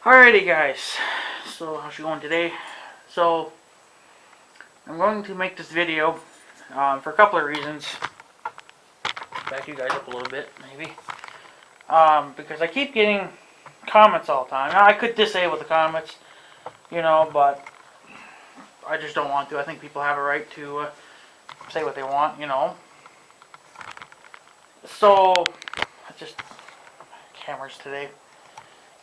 Alrighty guys, so how's it going today? So I'm going to make this video for a couple of reasons. Back you guys up a little bit maybe. Because I keep getting comments all the time. Now I could disable the comments, but I just don't want to. I think people have a right to say what they want. So I just cameras today.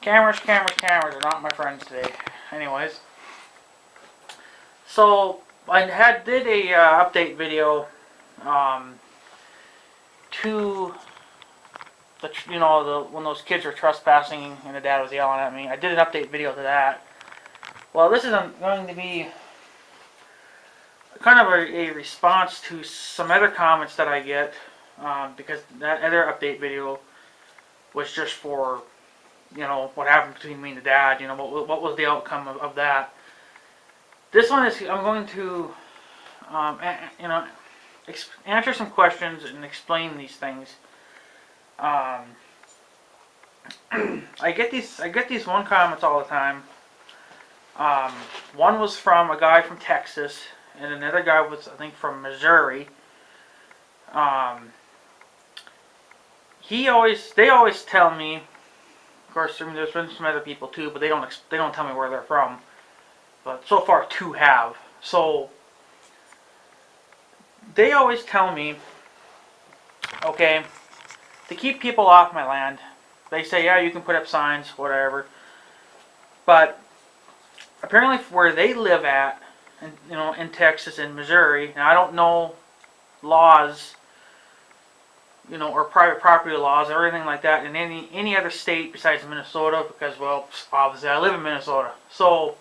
Cameras are not my friends today. Anyways, so I did a update video to the when those kids were trespassing and the dad was yelling at me. I did an update video to that. Well, this is going to be kind of a response to some other comments that I get because that other update video was just for what happened between me and the dad, what was the outcome of that. This one is, I'm going to, answer some questions and explain these things. I get these one comments all the time. One was from a guy from Texas, and another guy was, I think, from Missouri. They always tell me. Of course, there's been some other people too, but they don't tell me where they're from. But so far, two have. So they always tell me, okay, to keep people off my land. They say, yeah, you can put up signs, whatever. But apparently, where they live at, in Texas and Missouri, and I don't know laws, or private property laws or anything like that in any other state besides Minnesota, because, well, obviously I live in Minnesota. So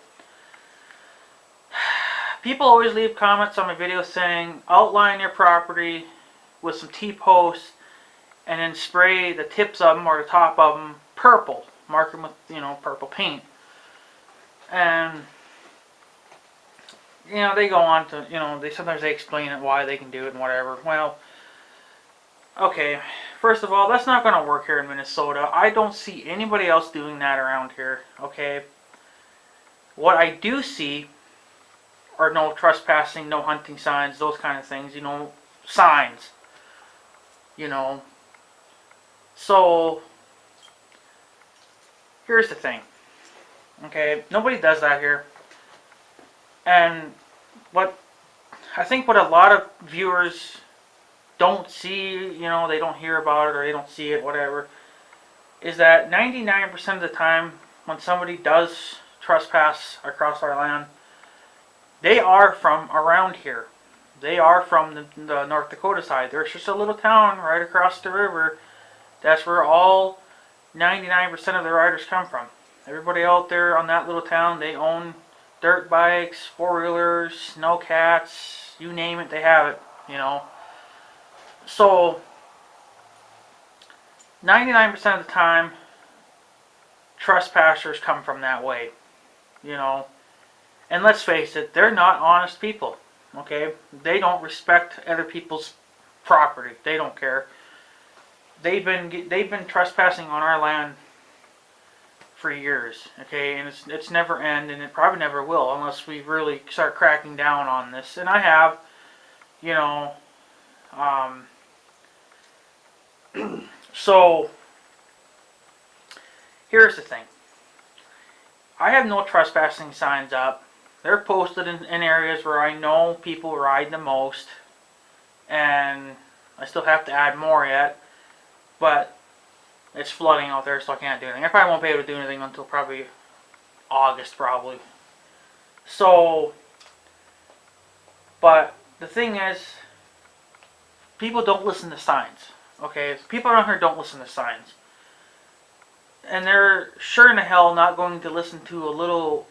people always leave comments on my videos saying, outline your property with some T-posts and then spray the tips of them or the top of them purple. Mark them with, purple paint. And, they go on to, sometimes they explain it, why they can do it and whatever. Well, okay, first of all, that's not going to work here in Minnesota. I don't see anybody else doing that around here, okay? What I do see are no trespassing, no hunting signs, those kind of things, signs, So, here's the thing, okay? Nobody does that here. And I think what a lot of viewers don't see, they don't hear about it or they don't see it, whatever, is that 99% of the time when somebody does trespass across our land, they are from around here. They are from the North Dakota side. There's just a little town right across the river. That's where all 99% of the riders come from. Everybody out there on that little town, they own dirt bikes, four-wheelers, snowcats, you name it, they have it, So, 99% of the time, trespassers come from that way, And let's face it, they're not honest people, okay? They don't respect other people's property. They don't care. They've been trespassing on our land for years, okay? And it's never end, and it probably never will unless we really start cracking down on this. And I have, So, here's the thing. I have no trespassing signs up. They're posted in areas where I know people ride the most. And I still have to add more yet. But it's flooding out there, so I can't do anything. I probably won't be able to do anything until probably August, probably. So, but the thing is, people don't listen to signs. Okay, people around here don't listen to signs. And they're sure in the hell not going to listen to a little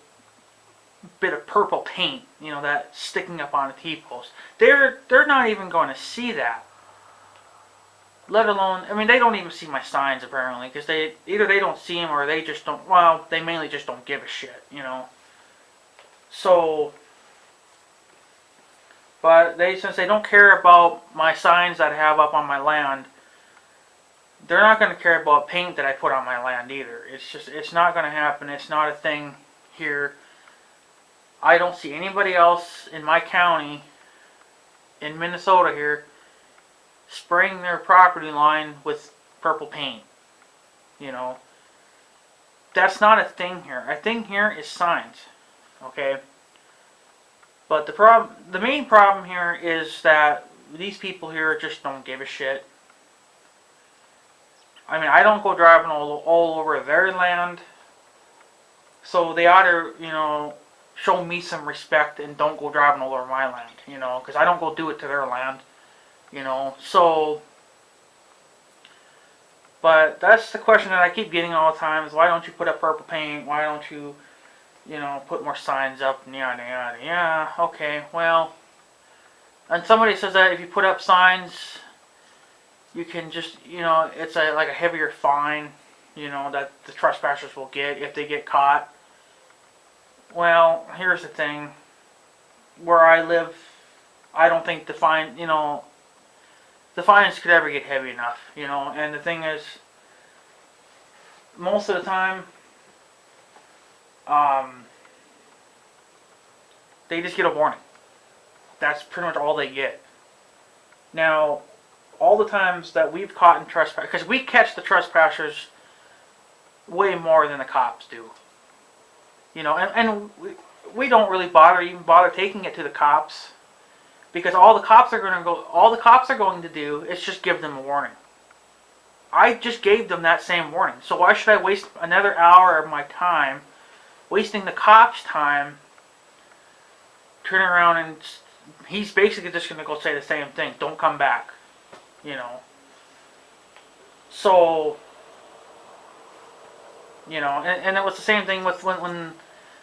bit of purple paint, that's sticking up on a T-post. They're not even going to see that. Let alone, they don't even see my signs apparently, because either they don't see them or they just don't, well, they mainly just don't give a shit, So, but since they don't care about my signs that I have up on my land, they're not going to care about paint that I put on my land either. It's not going to happen. It's not a thing here. I don't see anybody else in my county, in Minnesota here, spraying their property line with purple paint. You know, that's not a thing here. A thing here is signs. Okay? But the main problem here is that these people here just don't give a shit. I mean, I don't go driving all over their land, so they ought to, you know, show me some respect and don't go driving all over my land, you know, because I don't go do it to their land, you know. So, but that's the question that I keep getting all the time is, why don't you put up purple paint? Why don't you, you know, put more signs up? And yada yada. Yeah, okay, well, and somebody says that if you put up signs, you can just, you know, it's like a heavier fine, you know, that the trespassers will get if they get caught. Well, here's the thing. Where I live, I don't think the fine, you know, the fines could ever get heavy enough, you know. And the thing is, most of the time, they just get a warning. That's pretty much all they get. Now, all the times that we've caught in trespass, because we catch the trespassers way more than the cops do. You know, and we don't really bother taking it to the cops, because all the cops are going to do is just give them a warning. I just gave them that same warning. So why should I waste another hour of my time wasting the cops' time, turning around and he's basically just going to go say the same thing. Don't come back. You know. So, you know, and it was the same thing with when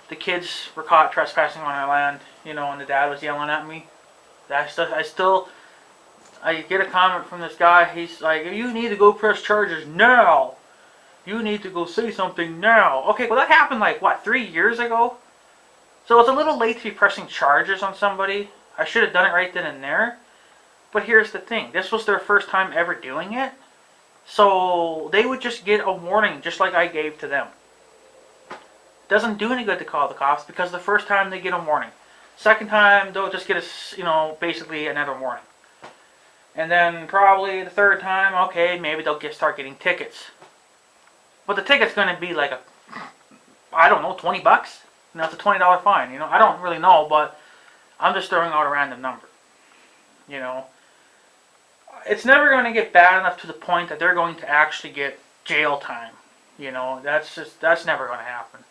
the kids were caught trespassing on our land, you know, and the dad was yelling at me. I get a comment from this guy. He's like, you need to go press charges now. You need to go say something now. Okay, well that happened like, what, 3 years ago? So it's a little late to be pressing charges on somebody. I should have done it right then and there. But here's the thing. This was their first time ever doing it. So they would just get a warning just like I gave to them. Doesn't do any good to call the cops, because the first time they get a warning. Second time they'll just get a, you know, basically another warning. And then probably the third time, okay, maybe they'll start getting tickets. But the ticket's going to be like I don't know, $20? You know, it's a $20 fine. You know, I don't really know, but I'm just throwing out a random number. You know, it's never going to get bad enough to the point that they're going to actually get jail time. You know, that's never going to happen.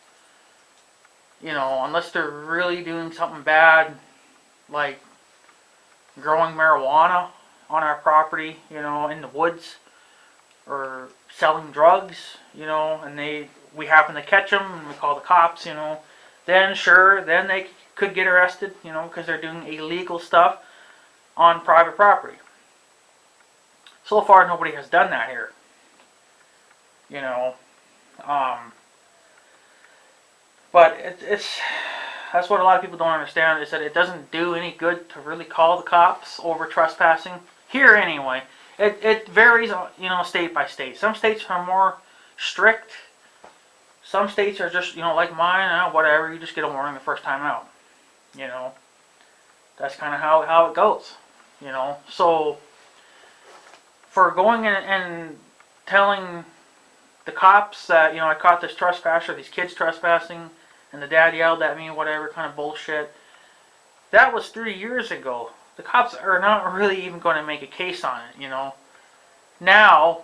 You know, unless they're really doing something bad, like growing marijuana on our property, you know, in the woods, or selling drugs, you know, and we happen to catch them and we call the cops, you know, then sure, then they could get arrested, you know, because they're doing illegal stuff on private property. So far, nobody has done that here. You know, but that's what a lot of people don't understand, is that it doesn't do any good to really call the cops over trespassing. Here anyway. It varies, you know, state by state. Some states are more strict. Some states are just, you know, like mine, whatever, you just get a warning the first time out. You know, that's kind of how it goes. You know, so for going in and telling the cops that, you know, I caught this trespasser, these kids trespassing, and the dad yelled at me, whatever kind of bullshit, that was 3 years ago. The cops are not really even going to make a case on it, you know. Now,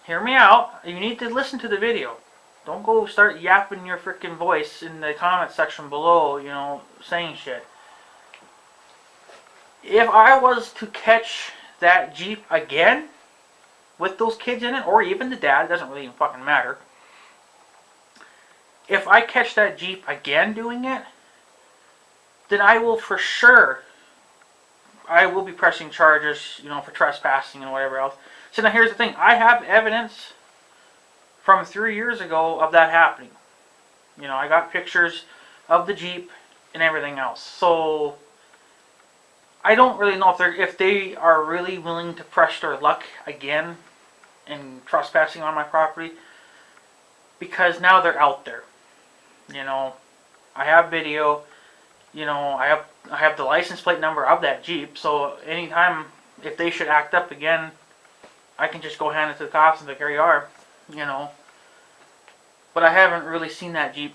hear me out. You need to listen to the video. Don't go start yapping your freaking voice in the comment section below, you know, saying shit. If I was to catch that Jeep again with those kids in it, or even the dad, it doesn't really even fucking matter. If I catch that Jeep again doing it, then I will for sure, I will be pressing charges, you know, for trespassing and whatever else. So now here's the thing. I have evidence from 3 years ago of that happening. You know, I got pictures of the Jeep and everything else. So I don't really know if they are really willing to press their luck again and trespassing on my property, because now they're out there. You know, I have video. You know, I have the license plate number of that Jeep. So anytime if they should act up again, I can just go hand it to the cops and be like, here you are. You know. But I haven't really seen that Jeep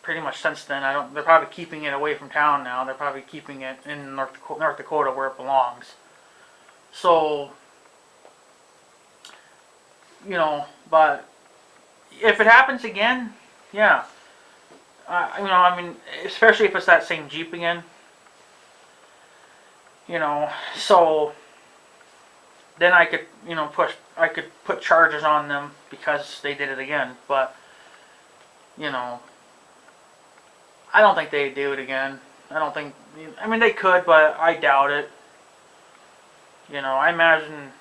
pretty much since then. They're probably keeping it away from town now. They're probably keeping it in North Dakota where it belongs. So, you know, but if it happens again, yeah. You know, I mean, especially if it's that same Jeep again. You know, so then I could, you know, I could put charges on them because they did it again. But, you know, I don't think they'd do it again. I mean, they could, but I doubt it. You know, I imagine,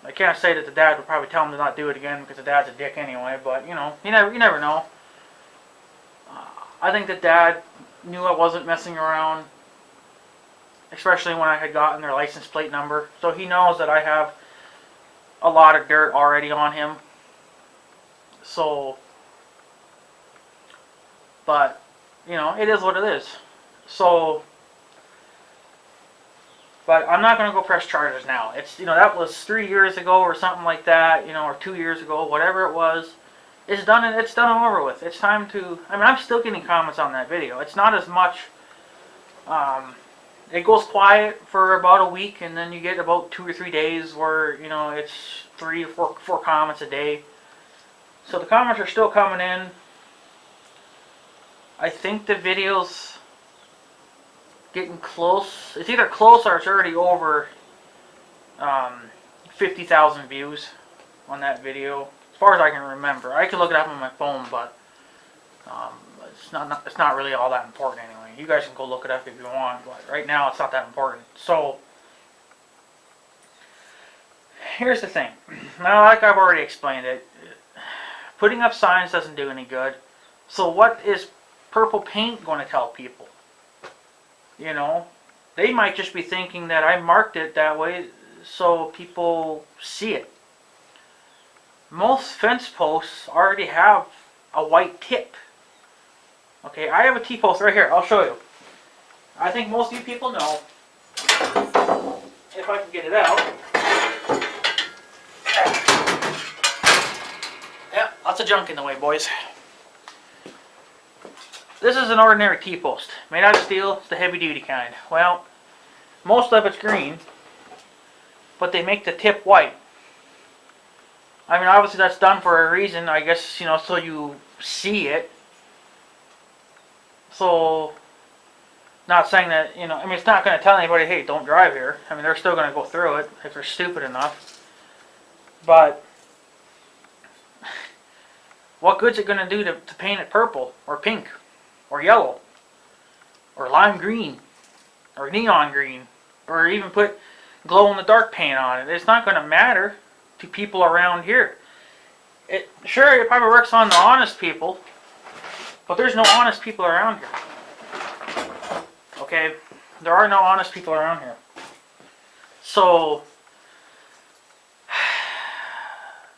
I can't say that the dad would probably tell him to not do it again because the dad's a dick anyway, but, you know, you never know. I think that dad knew I wasn't messing around, especially when I had gotten their license plate number. So he knows that I have a lot of dirt already on him. So, but, you know, it is what it is. So, but I'm not going to go press charges now. It's, you know, that was 3 years ago or something like that, you know, or 2 years ago, whatever it was. It's done and over with. It's time to, I mean, I'm still getting comments on that video. It's not as much, it goes quiet for about a week, and then you get about 2 or 3 days where, you know, it's 3 or 4 comments a day. So the comments are still coming in. I think the video's getting close. It's either close or it's already over 50,000 views on that video. As far as I can remember. I can look it up on my phone, but it's not really all that important anyway. You guys can go look it up if you want, but right now it's not that important. So, here's the thing. Now, like I've already explained it, putting up signs doesn't do any good. So what is purple paint going to tell people? You know, they might just be thinking that I marked it that way so people see it. Most fence posts already have a white tip. Okay, I have a T-post right here. I'll show you. I think most of you people know. If I can get it out. Yeah, lots of junk in the way, boys. This is an ordinary T-post. Made out of steel. It's the heavy-duty kind. Well, most of it's green, but they make the tip white. I mean, obviously that's done for a reason, I guess, you know, so you see it. So, not saying that, you know, I mean, it's not going to tell anybody, hey, don't drive here. I mean, they're still going to go through it if they're stupid enough. But, what good's it going to do to paint it purple, or pink, or yellow, or lime green, or neon green, or even put glow-in-the-dark paint on it? It's not going to matter to people around here. Sure, it probably works on the honest people, but there's no honest people around here. Okay? There are no honest people around here. So,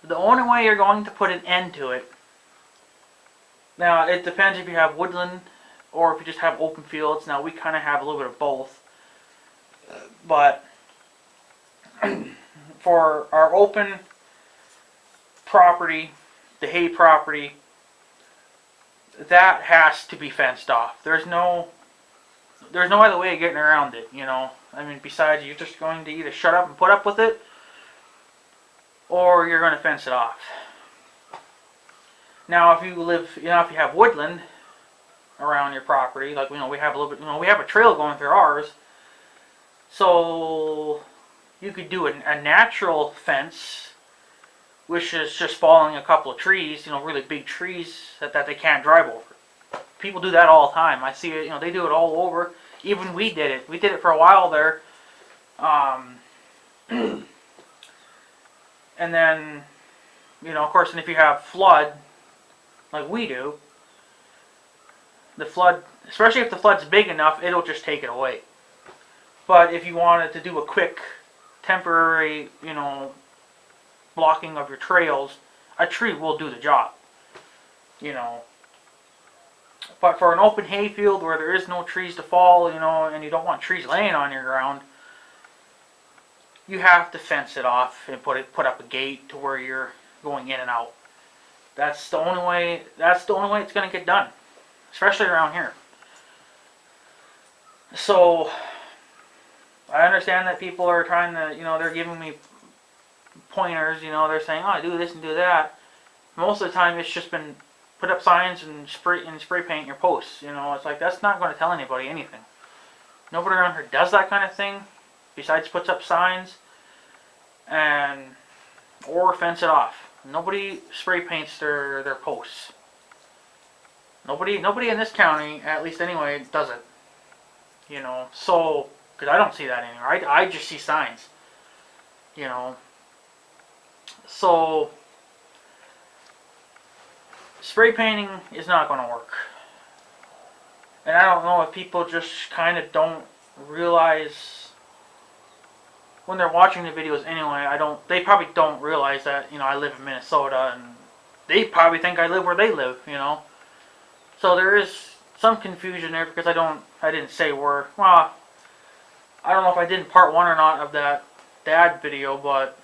the only way you're going to put an end to it, now it depends if you have woodland or if you just have open fields. Now we kind of have a little bit of both. But for our open property, the hay property, that has to be fenced off. There's no other way of getting around it, you know. I mean, besides you're just going to either shut up and put up with it, or you're going to fence it off. Now, if you live, you know, if you have woodland around your property, like, you know, we have a little bit, you know, we have a trail going through ours, so you could do a natural fence, which is just following a couple of trees, you know, really big trees that they can't drive over. People do that all the time. I see it, you know, they do it all over. Even we did it. We did it for a while there. And then, you know, of course, and if you have flood, like we do, the flood, especially if the flood's big enough, it'll just take it away. But if you wanted to do a quick, temporary, you know, blocking of your trails, a tree will do the job. You know. But for an open hayfield where there is no trees to fall, you know, and you don't want trees laying on your ground, you have to fence it off and put up a gate to where you're going in and out. That's the only way. That's the only way it's going to get done, especially around here. So I understand that people are trying to, you know, they're giving me pointers. You know, they're saying, "Oh, do this and do that." Most of the time, it's just been put up signs and spray paint your posts. You know, it's like that's not going to tell anybody anything. Nobody around here does that kind of thing. Besides, puts up signs and or fence it off. Nobody spray paints their posts. Nobody in this county, at least anyway, does it. You know, so because I don't see that anywhere. I just see signs. You know, so spray painting is not going to work. And I don't know if people just kind of don't realize when they're watching the videos anyway. They probably don't realize that, you know, I live in Minnesota and they probably think I live where they live, you know. So there is some confusion there because I didn't say where. Well, I don't know if I did in part 1 or not of that dad video, but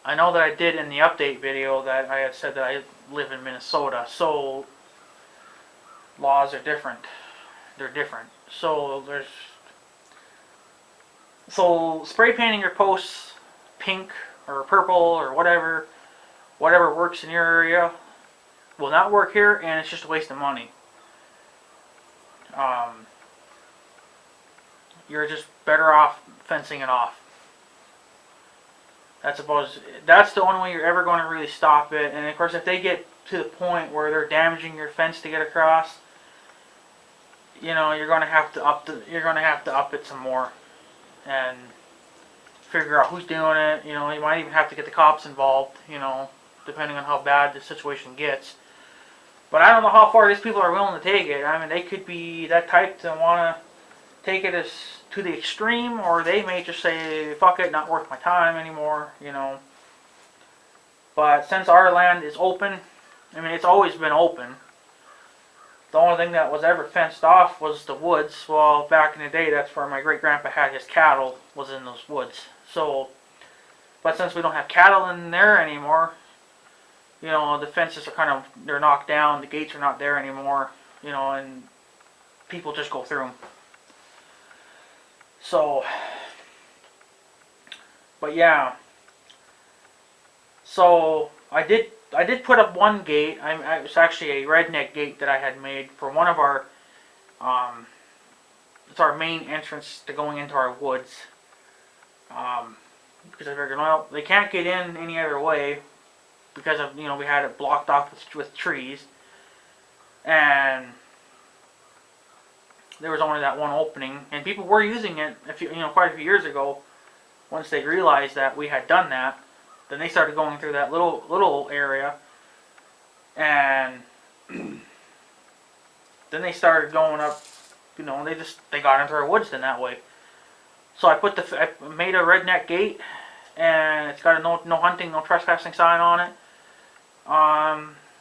I know that I did in the update video that I had said that I live in Minnesota. So laws are different. They're different. So spray painting your posts pink or purple or whatever works in your area will not work here, and it's just a waste of money. You're just better off fencing it off. That's the only way you're ever going to really stop it. And of course, if they get to the point where they're damaging your fence to get across, you know, you're going to have to up it some more and figure out who's doing it. You know, you might even have to get the cops involved, you know, depending on how bad the situation gets. But I don't know how far these people are willing to take it. I mean, they could be that type to want to take it as to the extreme, or they may just say, fuck it, not worth my time anymore, you know. But since our land is open, I mean, it's always been open. The only thing that was ever fenced off was the woods. Well, back in the day, that's where my great-grandpa had his cattle, was in those woods. So, but since we don't have cattle in there anymore, you know, the fences are they're knocked down, the gates are not there anymore, you know, and people just go through them. So, but yeah, so I did put up one gate. It was actually a redneck gate that I had made for one of our, it's our main entrance to going into our woods. Because I figured, well, they can't get in any other way because of, you know, we had it blocked off with trees, and there was only that one opening, and people were using it quite a few years ago. Once they realized that we had done that, then they started going through that little area, and then they started going up. You know, they got into our woods then that way. So I made a redneck gate, and it's got a no hunting, no trespassing sign on it.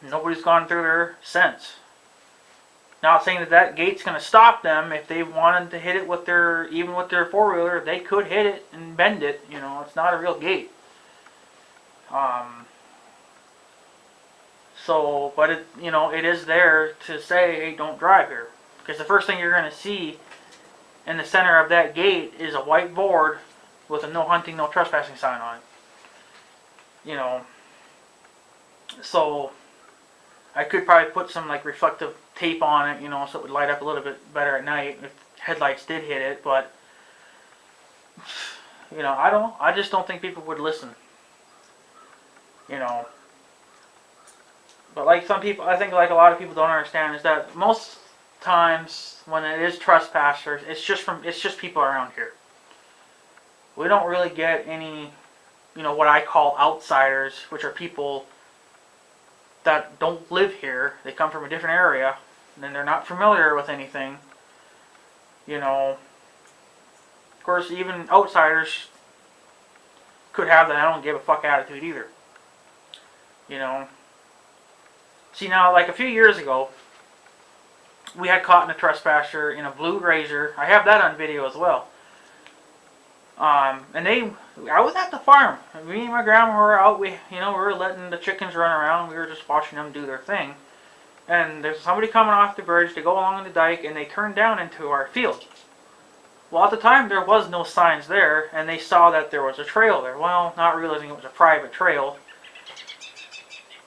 Nobody's gone through there since. Not saying that gate's going to stop them. If they wanted to hit it with their 4-wheeler, they could hit it and bend it. You know, it's not a real gate. But it is there to say, hey, don't drive here. Because the first thing you're going to see in the center of that gate is a white board with a no hunting, no trespassing sign on it. You know, so I could probably put some like reflective tape on it, you know, so it would light up a little bit better at night if headlights did hit it. But you know, I just don't think people would listen. You know, but like some people, I think like a lot of people don't understand is that most times when it is trespassers, it's just people around here. We don't really get any, you know, what I call outsiders, which are people that don't live here. They come from a different area, and they're not familiar with anything. You know, of course, even outsiders could have that I don't give a fuck attitude either. You know. See now, like a few years ago, we had caught in a trespasser in a blue Razor. I have that on video as well. I was at the farm. Me and my grandma were out. We were letting the chickens run around. We were just watching them do their thing. And there's somebody coming off the bridge to go along the dike, and they turned down into our field. Well, at the time there was no signs there, and they saw that there was a trail there. Well, not realizing it was a private trail.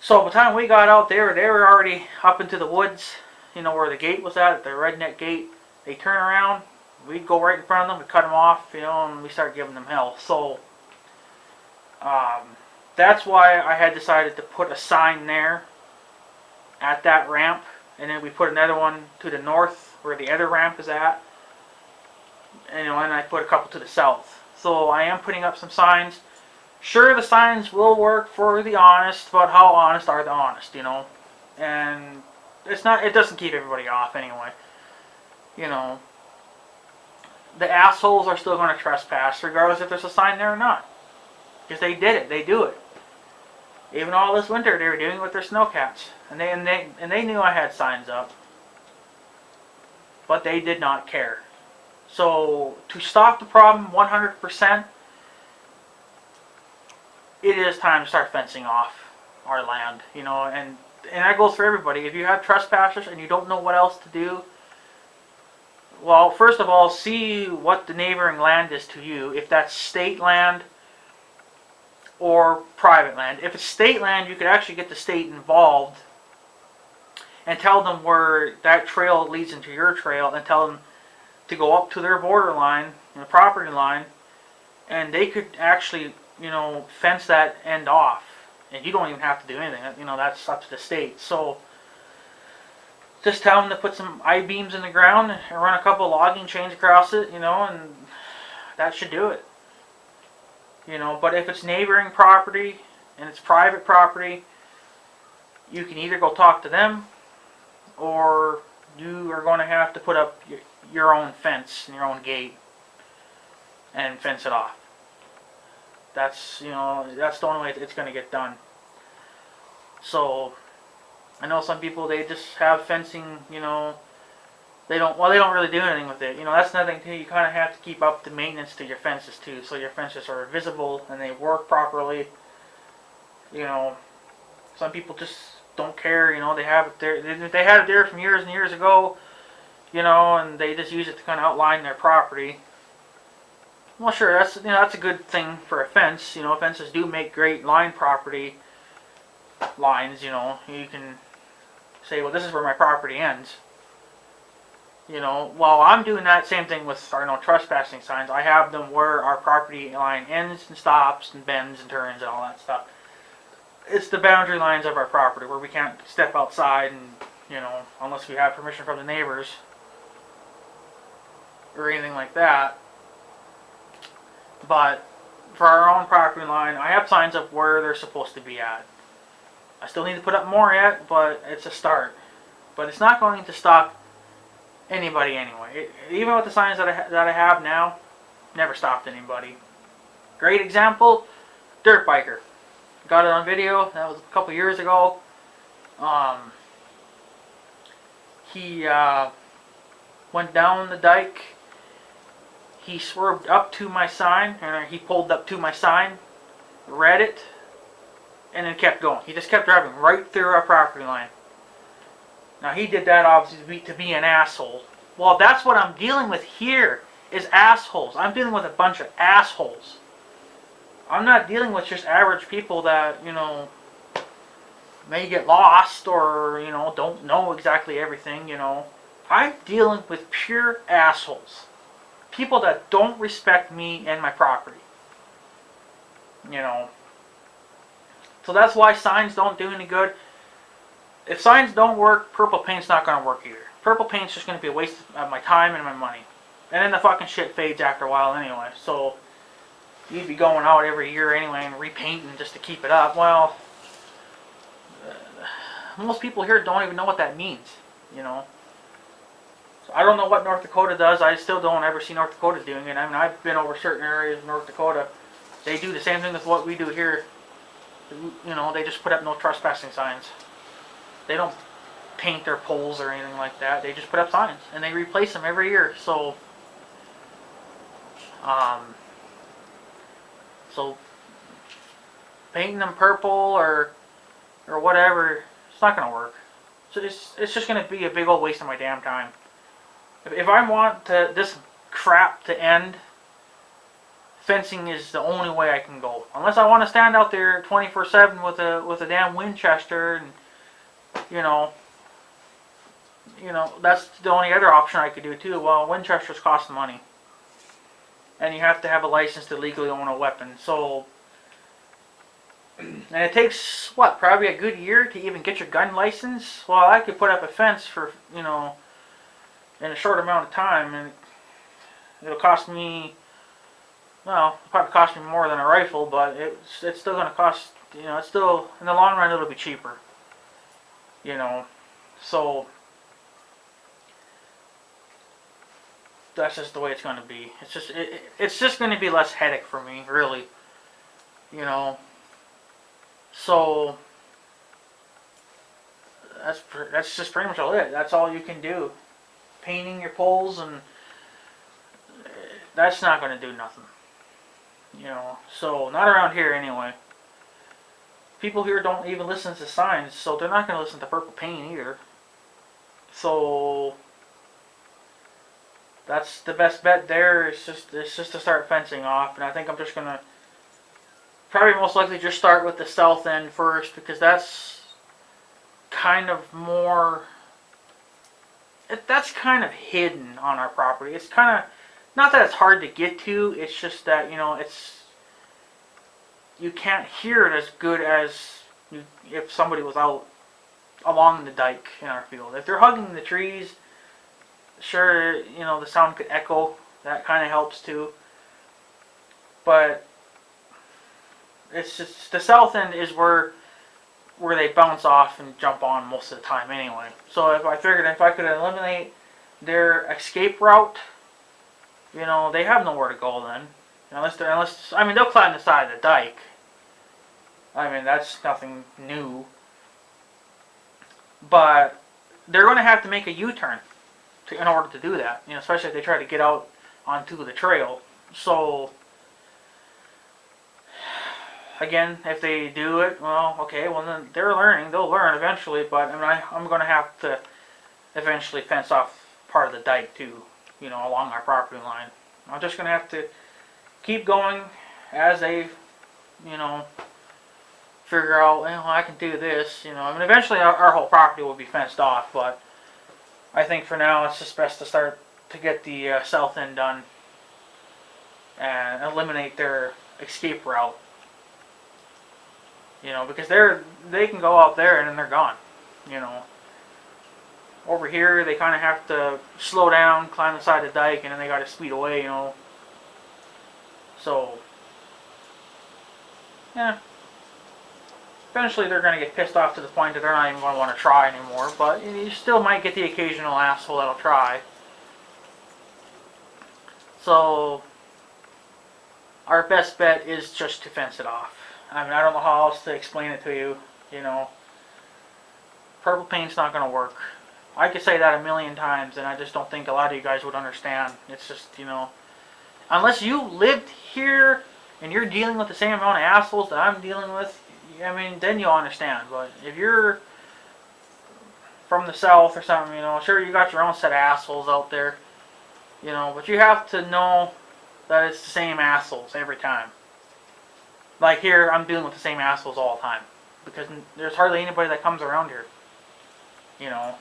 So by the time we got out there, they were already up into the woods. Where the gate was at the redneck gate. They turn around. We'd go right in front of them, we cut them off, and we start giving them hell. So, that's why I had decided to put a sign there at that ramp, and then we put another one to the north where the other ramp is at, and I put a couple to the south. So I am putting up some signs. Sure, the signs will work for the honest, but how honest are the honest, And it doesn't keep everybody off anyway. The assholes are still going to trespass regardless if there's a sign there or not. Because they did it. They do it. Even all this winter they were doing it with their snowcats. And they knew I had signs up. But they did not care. So to stop the problem 100%, it is time to start fencing off our land. And that goes for everybody. If you have trespassers and you don't know what else to do, well, first of all, see what the neighboring land is to you. If that's state land or private land. If it's state land, you could actually get the state involved and tell them where that trail leads into your trail, and tell them to go up to their border line, the property line, and they could actually, fence that end off. And you don't even have to do anything. That's up to the state. So just tell them to put some I-beams in the ground and run a couple logging chains across it, and that should do it. But if it's neighboring property and it's private property, you can either go talk to them, or you are going to have to put up your own fence and your own gate and fence it off. That's the only way it's going to get done. So I know some people, they just have fencing, they don't really do anything with it. That's another thing too. You kind of have to keep up the maintenance to your fences too, so your fences are visible and they work properly. Some people just don't care. They have it there. They had it there from years and years ago. And they just use it to kind of outline their property. Well, sure, that's a good thing for a fence. Fences do make great line property lines. You can say, well, this is where my property ends. Well, I'm doing that same thing with our no trespassing signs. I have them where our property line ends and stops and bends and turns and all that stuff. It's the boundary lines of our property where we can't step outside and, unless we have permission from the neighbors or anything like that. But for our own property line, I have signs up where they're supposed to be at. I still need to put up more yet, but it's a start. But it's not going to stop anybody anyway. Even with the signs that I have now, never stopped anybody. Great example, dirt biker. Got it on video. That was a couple years ago. He went down the dike. He swerved up to my sign, and he pulled up to my sign, read it, and then kept going. He just kept driving right through our property line. Now he did that obviously to be an asshole. Well, that's what I'm dealing with here, is assholes. I'm dealing with a bunch of assholes. I'm not dealing with just average people that, may get lost or, don't know exactly everything, I'm dealing with pure assholes. People that don't respect me and my property. So that's why signs don't do any good. If signs don't work, purple paint's not going to work either. Purple paint's just going to be a waste of my time and my money. And then the fucking shit fades after a while anyway. So you'd be going out every year anyway and repainting just to keep it up. Well, most people here don't even know what that means, So I don't know what North Dakota does. I still don't ever see North Dakota doing it. I mean, I've been over certain areas of North Dakota They do the same thing with what we do here. You know, they just put up no trespassing signs. They don't paint their poles or anything like that. They just put up signs and they replace them every year. Um, so painting them purple or whatever, it's not gonna work. So it's just gonna be a big old waste of my damn time. If I want this crap to end, fencing is the only way I can go. Unless I want to stand out there 24/7 with a damn Winchester, and you know, that's the only other option I could do too. Well, Winchesters cost money, and you have to have a license to legally own a weapon. So, and it takes what, probably a good year to even get your gun license. Well, I could put up a fence for in a short amount of time, and it'll cost me. Well, it'll probably cost me more than a rifle, but it's still going to cost. It's still, in the long run, it'll be cheaper. So that's just the way it's going to be. It's just going to be less headache for me, really. So that's just pretty much all it. That's all you can do. Painting your poles, and that's not going to do nothing. So not around here anyway. People here don't even listen to signs, so they're not going to listen to purple paint either. So that's the best bet there. It's just to start fencing off, and I think I'm just going to probably most likely just start with the south end first, because that's kind of more. That's kind of hidden on our property. It's kind of, not that it's hard to get to, it's just that, you can't hear it as good as if somebody was out along the dike in our field. If they're hugging the trees, sure, the sound could echo. That kind of helps too. But it's just, the south end is where they bounce off and jump on most of the time anyway. So I figured if I could eliminate their escape route, they have nowhere to go then. Unless I mean, they'll climb the side of the dike. I mean, that's nothing new. But they're going to have to make a U-turn in order to do that. Especially if they try to get out onto the trail. So again, if they do it, well, okay, well then they're learning. They'll learn eventually. But I'm going to have to eventually fence off part of the dike too. Along our property line. I'm just going to have to keep going as they, figure out, I can do this, I mean, eventually our whole property will be fenced off, but I think for now it's just best to start to get the south end done and eliminate their escape route, because they can go out there and then they're gone, Over here, they kind of have to slow down, climb the side of the dike, and then they got to speed away, So, yeah. Eventually, they're going to get pissed off to the point that they're not even going to want to try anymore. But you still might get the occasional asshole that'll try. So, our best bet is just to fence it off. I mean, I don't know how else to explain it to you, Purple paint's not going to work. I could say that a million times, and I just don't think a lot of you guys would understand. It's just, unless you lived here and you're dealing with the same amount of assholes that I'm dealing with, I mean, then you'll understand. But if you're from the south or something, sure, you got your own set of assholes out there, but you have to know that it's the same assholes every time. Like here, I'm dealing with the same assholes all the time, because there's hardly anybody that comes around here.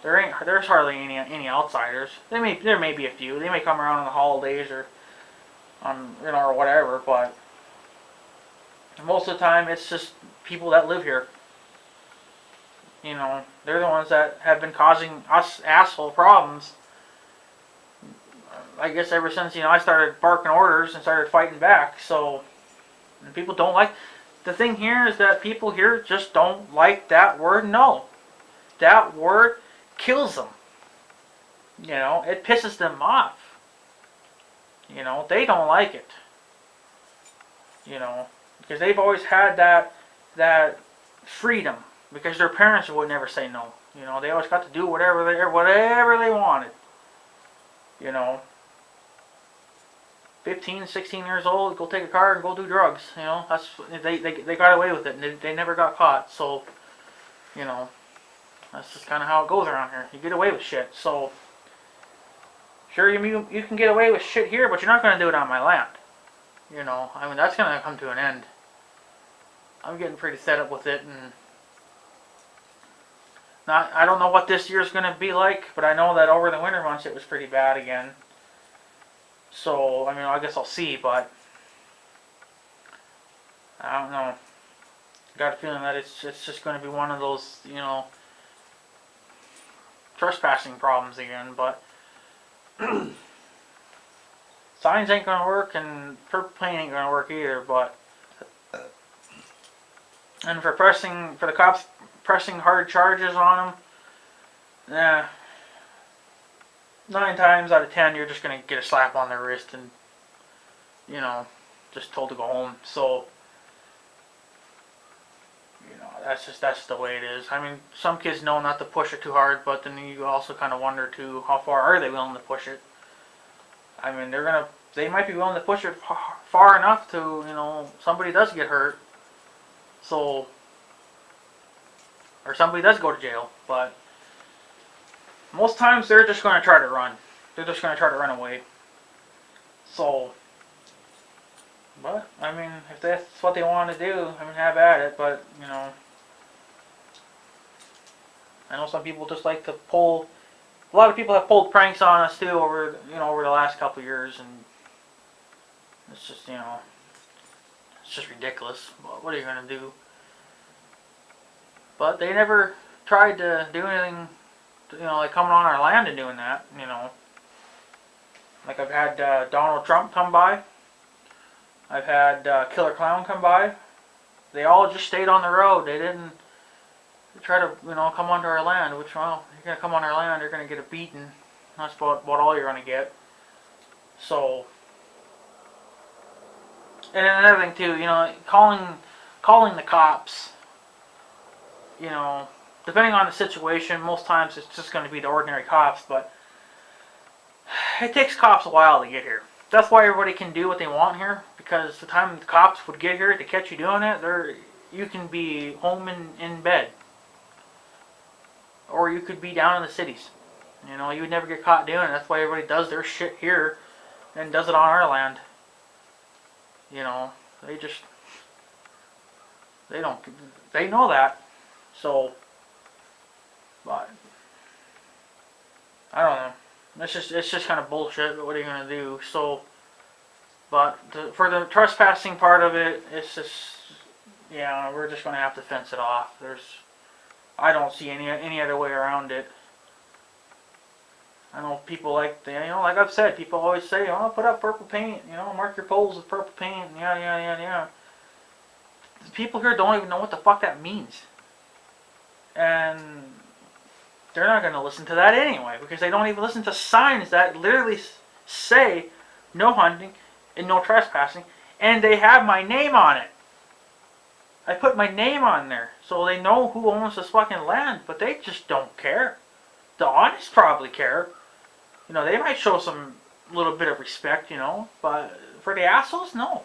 There's hardly any outsiders. There may be a few. They may come around on the holidays or or whatever, but most of the time it's just people that live here. They're the ones that have been causing us asshole problems. I guess ever since I started barking orders and started fighting back. So, and people don't like. The thing here is that people here just don't like that word no. That word kills them. It pisses them off. They don't like it. you know, because they've always had that freedom because their parents would never say no. You know, they always got to do whatever they wanted. You know, 15, 16 years old, go take a car and go do drugs. You know, they got away with it, and they never got caught. So, you know, that's just kind of how it goes around here. You get away with shit. So, sure, you can get away with shit here, but you're not going to do it on my land. You know, I mean, that's going to come to an end. I'm getting pretty fed up with it, and I don't know what this year's going to be like, but I know that over the winter months it was pretty bad again. So, I mean, I guess I'll see, but I don't know. Got a feeling that it's just going to be one of those, you know, trespassing problems again, but signs ain't going to work, and purple paint ain't going to work either, but and for the cops pressing hard charges on them, 9 times out of 10 you're just going to get a slap on their wrist and, you know, just told to go home. So, you know, that's the way it is. I mean, some kids know not to push it too hard, but then you also kind of wonder too, how far are they willing to push it? I mean, they might be willing to push it far enough to, you know, somebody does get hurt. So, or somebody does go to jail, but most times they're just going to try to run. They're just going to try to run away. So, but, I mean, if that's what they want to do, I mean, have at it, but, you know, I know some people just like to a lot of people have pulled pranks on us too over the last couple of years, and it's just, you know, it's just ridiculous. What are you going to do? But they never tried to do anything, you know, like coming on our land and doing that, you know. Like I've had Donald Trump come by. I've had Killer Clown come by. They all just stayed on the road. They didn't try to, you know, come onto our land, which, well, you're going to come on our land, you're going to get a beating. That's about all you're going to get. So, and another thing too, you know, calling the cops, you know, depending on the situation, most times it's just going to be the ordinary cops, but it takes cops a while to get here. That's why everybody can do what they want here, because the time the cops would get here to catch you doing it, you can be home in bed. Or you could be down in the cities. You know, you would never get caught doing it. That's why everybody does their shit here and does it on our land. You know, they know that. So, but I don't know. It's just kind of bullshit. But what are you gonna do? So, but for the trespassing part of it, it's just, yeah, we're just gonna have to fence it off. I don't see any other way around it. I know people like I've said, people always say, oh, put up purple paint, you know, mark your poles with purple paint, and yeah. The people here don't even know what the fuck that means. And they're not going to listen to that anyway, because they don't even listen to signs that literally say no hunting and no trespassing, and they have my name on it. I put my name on there, so they know who owns this fucking land, but they just don't care. The honest probably care. You know, they might show some little bit of respect, you know, but for the assholes, no.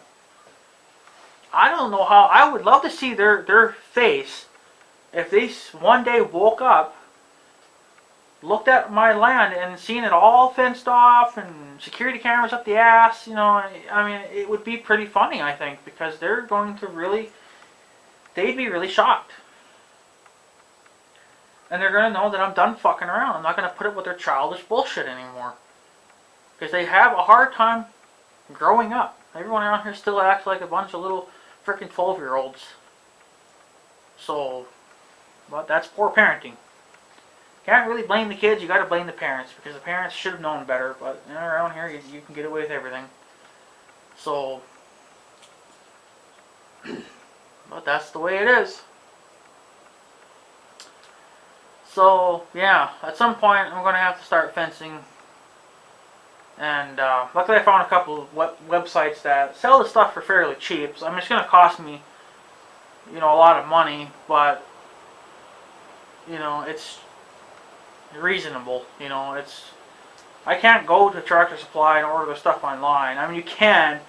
I don't know how. I would love to see their face if they one day woke up, looked at my land and seen it all fenced off and security cameras up the ass. You know, I mean, it would be pretty funny, I think, because they're going to really, they'd be really shocked. And they're going to know that I'm done fucking around. I'm not going to put up with their childish bullshit anymore. Because they have a hard time growing up. Everyone around here still acts like a bunch of little freaking 12-year-olds. So, but that's poor parenting. Can't really blame the kids, you got to blame the parents. Because the parents should have known better. But you know, around here, you can get away with everything. So, but that's the way it is. So, yeah, at some point I'm going to have to start fencing And luckily I found a couple of websites that sell the stuff for fairly cheap. So I mean, it's going to cost me, a lot of money, but, it's reasonable. I can't go to Tractor Supply and order the stuff online. I mean, you can,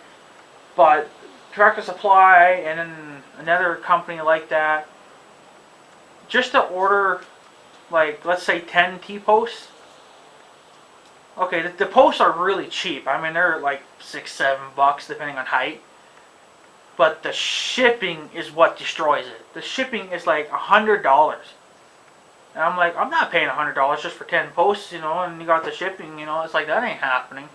but Tractor Supply and then another company like that, just to order, like, let's say 10 T-posts. Okay, the posts are really cheap. I mean, they're like $6, $7 depending on height. But the shipping is what destroys it. The shipping is like $100. And I'm like, I'm not paying $100 just for 10 posts, and you got the shipping, it's like, that ain't happening.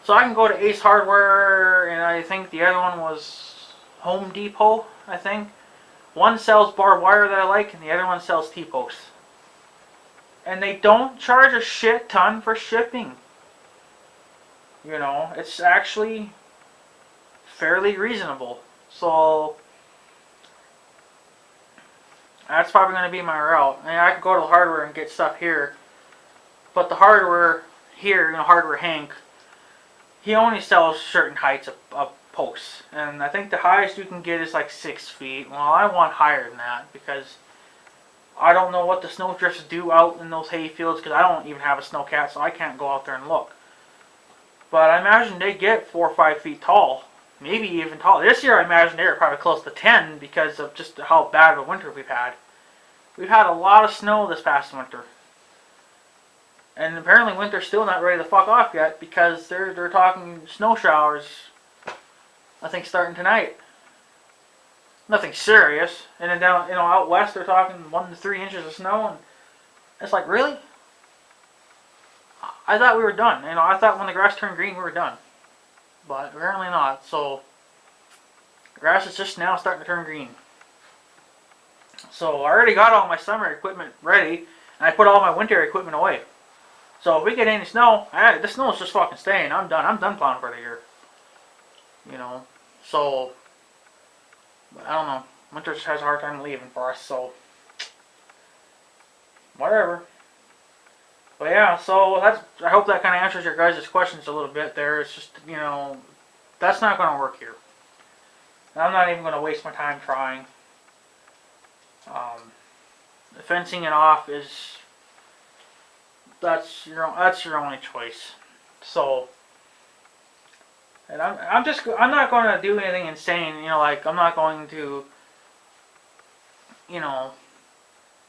So I can go to Ace Hardware, and I think the other one was Home Depot, I think. One sells barbed wire that I like, and the other one sells T-posts. And they don't charge a shit ton for shipping. It's actually fairly reasonable. So that's probably going to be my route. I mean, I could go to the hardware and get stuff here. But the hardware here, Hardware Hank, he only sells certain heights of posts. And I think the highest you can get is like 6 feet. Well, I want higher than that because I don't know what the snowdrifts do out in those hay fields because I don't even have a snowcat, so I can't go out there and look. But I imagine they get 4 or 5 feet tall, maybe even taller. This year I imagine they were probably close to 10 because of just how bad of a winter we've had. We've had a lot of snow this past winter. And apparently winter's still not ready to fuck off yet because they're talking snow showers, I think, starting tonight. Nothing serious. And then down, out west they're talking 1 to 3 inches of snow, and it's like, really? I thought we were done. I thought when the grass turned green we were done. But apparently not. So the grass is just now starting to turn green. So I already got all my summer equipment ready, and I put all my winter equipment away. So if we get any snow, the snow is just fucking staying. I'm done. I'm done plowing for the year. So but I don't know. Winter just has a hard time leaving for us, so whatever. But yeah, so I hope that kind of answers your guys' questions a little bit there. It's just, that's not going to work here. I'm not even going to waste my time trying. Fencing it off that's your only choice. So, and I'm not going to do anything insane, like I'm not going to,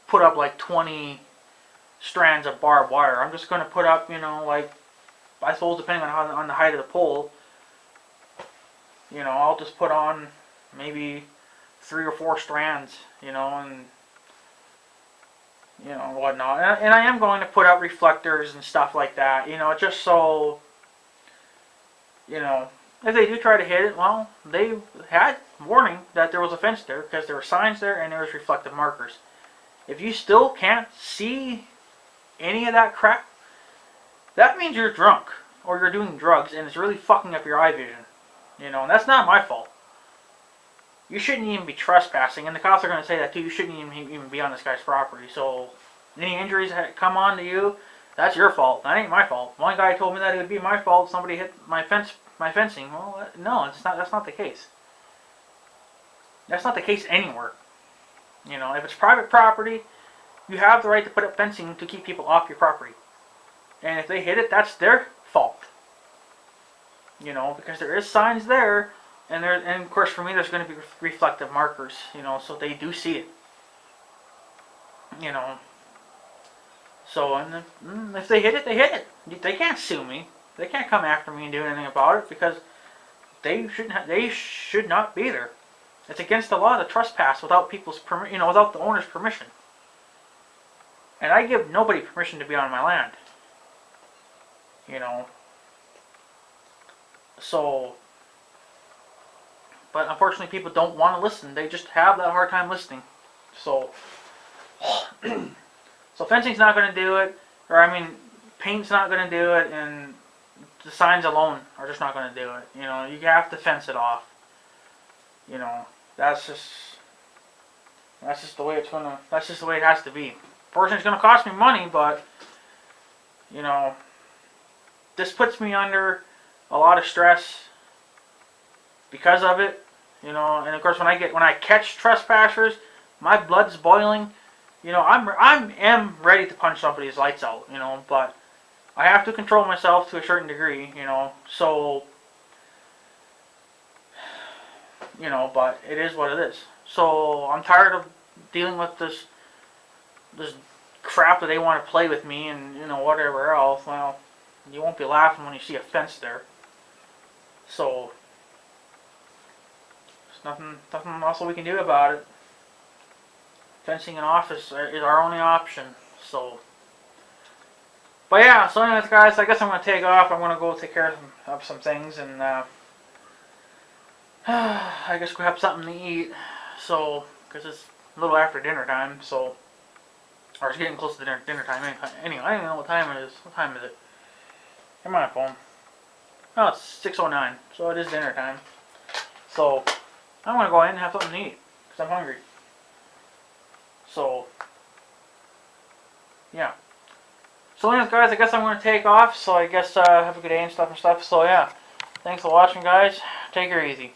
put up like 20 strands of barbed wire. I'm just going to put up, like, I suppose depending on the height of the pole, I'll just put on maybe 3 or 4 strands, and whatnot. And I am going to put up reflectors and stuff like that, just so, if they do try to hit it, well, they had warning that there was a fence there because there were signs there and there was reflective markers. If you still can't see any of that crap, that means you're drunk or you're doing drugs and it's really fucking up your eye vision. And that's not my fault. You shouldn't even be trespassing, and the cops are going to say that too. You shouldn't even be on this guy's property. So any injuries that come on to you, that's your fault. That ain't my fault. One guy told me that it would be my fault if somebody hit my fencing. Well, no, it's not. That's not the case. That's not the case anywhere. If it's private property, you have the right to put up fencing to keep people off your property. And if they hit it, that's their fault. Because there is signs there, and of course for me there's going to be reflective markers, so they do see it. So and if they hit it, they hit it. They can't sue me. They can't come after me and do anything about it because they should not be there. It's against the law to trespass without people's without the owner's permission. And I give nobody permission to be on my land. So, but unfortunately people don't want to listen. They just have that hard time listening. So, so fencing's not going to do it, or paint's not going to do it, and the signs alone are just not going to do it. You have to fence it off. That's just the way that's just the way it has to be. Fortunately, it's going to cost me money, but, this puts me under a lot of stress because of it, you know. And of course, when I catch trespassers, my blood's boiling. You know, I'm ready to punch somebody's lights out, you know, but I have to control myself to a certain degree, you know. So, you know, but it is what it is. So I'm tired of dealing with this crap that they want to play with me and, you know, whatever else. Well, you won't be laughing when you see a fence there. So there's nothing else we can do about it. Fencing an office is our only option. So, but yeah. So anyways, guys, I guess I'm gonna take off. I'm gonna go take care of some things, and I guess we have something to eat. So, because it's a little after dinner time. So, or it's getting close to dinner time. Anyway, I don't even know what time it is. What time is it? Come on, phone. Oh, it's 6:09. So it is dinner time. So I'm gonna go in and have something to eat because I'm hungry. So yeah. So anyways, guys, I guess I'm gonna take off. So I guess have a good day and stuff. So yeah, thanks for watching, guys. Take her easy.